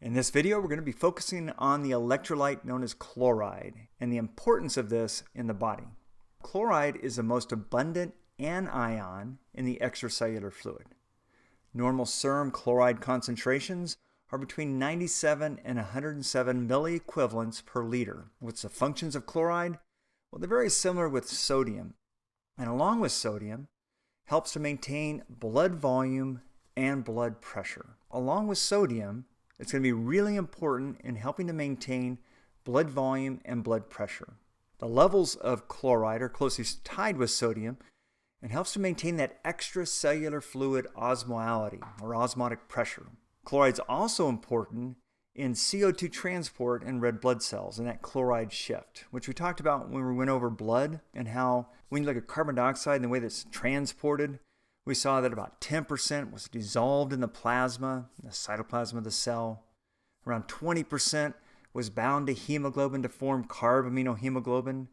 In this video, we're going to be focusing on the electrolyte known as chloride and the importance of this in the body. Chloride is the most abundant anion in the extracellular fluid. Normal serum chloride concentrations are between 97 and 107 milliequivalents per liter. What's the functions of chloride? Well, they're very similar with sodium. And along with sodium, helps to maintain blood volume and blood pressure. Along with sodium, it's going to be really important in helping to maintain blood volume and blood pressure. The levels of chloride are closely tied with sodium and helps to maintain that extracellular fluid osmolality or osmotic pressure. Chloride is also important in CO2 transport in red blood cells and that chloride shift, which we talked about when we went over blood and how when you look at carbon dioxide and the way that's transported, we saw that about 10% was dissolved in the plasma, the cytoplasm of the cell. Around 20% was bound to hemoglobin to form carbaminohemoglobin.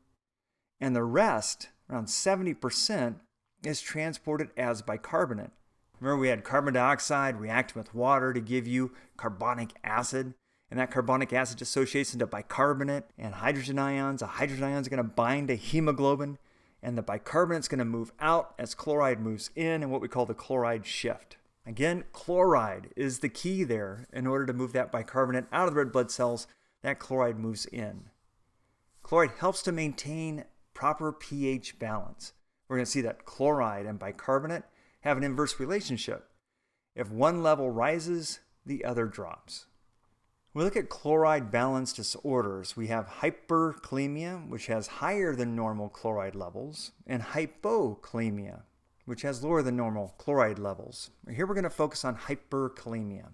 And the rest, around 70%, is transported as bicarbonate. Remember, we had carbon dioxide reacting with water to give you carbonic acid. And that carbonic acid associates into bicarbonate and hydrogen ions. The hydrogen ions are going to bind to hemoglobin. And the bicarbonate is going to move out as chloride moves in what we call the chloride shift. Again, chloride is the key there. In order to move that bicarbonate out of the red blood cells, that chloride moves in. Chloride helps to maintain proper pH balance. We're going to see that chloride and bicarbonate have an inverse relationship. If one level rises, the other drops. We look at chloride balance disorders. We have hyperkalemia, which has higher than normal chloride levels, and hypokalemia, which has lower than normal chloride levels. Here we're going to focus on hyperkalemia.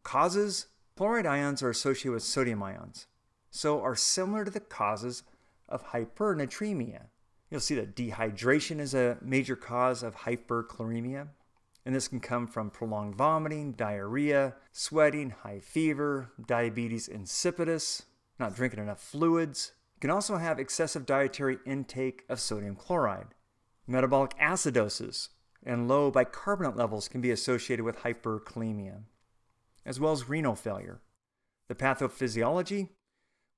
Causes: chloride ions are associated with sodium ions, so are similar to the causes of hypernatremia. You'll see that dehydration is a major cause of hyperkalemia. And this can come from prolonged vomiting, diarrhea, sweating, high fever, diabetes insipidus, not drinking enough fluids. You can also have excessive dietary intake of sodium chloride. Metabolic acidosis and low bicarbonate levels can be associated with hyperkalemia, as well as renal failure. The pathophysiology,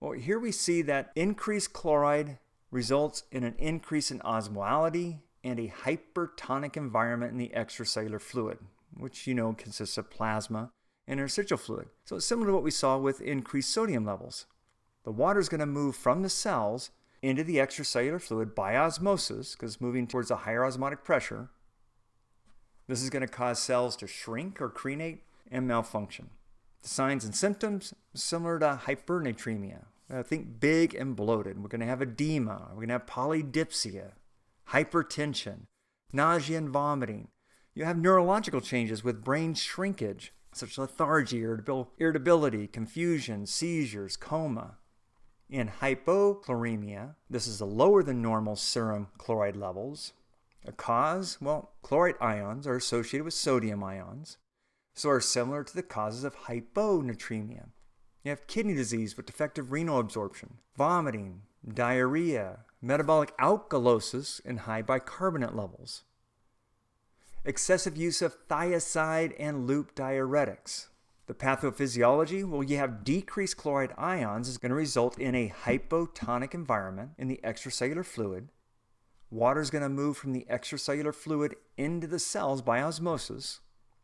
well, here we see that increased chloride results in an increase in osmolality and a hypertonic environment in the extracellular fluid, which consists of plasma and interstitial fluid. So it's similar to what we saw with increased sodium levels. The water is going to move from the cells into the extracellular fluid by osmosis, because it's moving towards a higher osmotic pressure. This is going to cause cells to shrink or crenate and malfunction. The signs and symptoms, similar to hypernatremia. Think big and bloated. We're going to have edema. We're going to have polydipsia, hypertension, nausea and vomiting. You have neurological changes with brain shrinkage, such as lethargy, irritability, confusion, seizures, coma. In hypochloremia, this is the lower than normal serum chloride levels. A cause? Well, chloride ions are associated with sodium ions, so are similar to the causes of hyponatremia. You have kidney disease with defective renal absorption, vomiting, diarrhea, metabolic alkalosis, and high bicarbonate levels. Excessive use of thiazide and loop diuretics. The pathophysiology, well, you have decreased chloride ions is going to result in a hypotonic environment in the extracellular fluid. Water is going to move from the extracellular fluid into the cells by osmosis,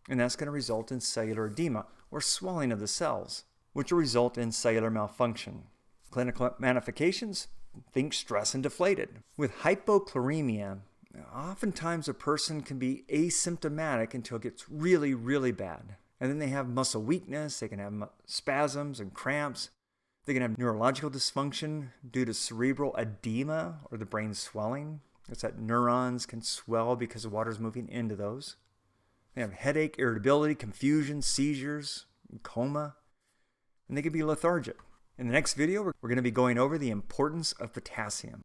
and that's going to result in cellular edema or swelling of the cells, which will result in cellular malfunction. Clinical manifestations: think stress and deflated. With hypochloremia, oftentimes a person can be asymptomatic until it gets really, really bad. And then they have muscle weakness, they can have spasms and cramps, they can have neurological dysfunction due to cerebral edema or the brain swelling. It's that neurons can swell because the water is moving into those. They have headache, irritability, confusion, seizures, coma, and they can be lethargic. In the next video, we're going to be going over the importance of potassium.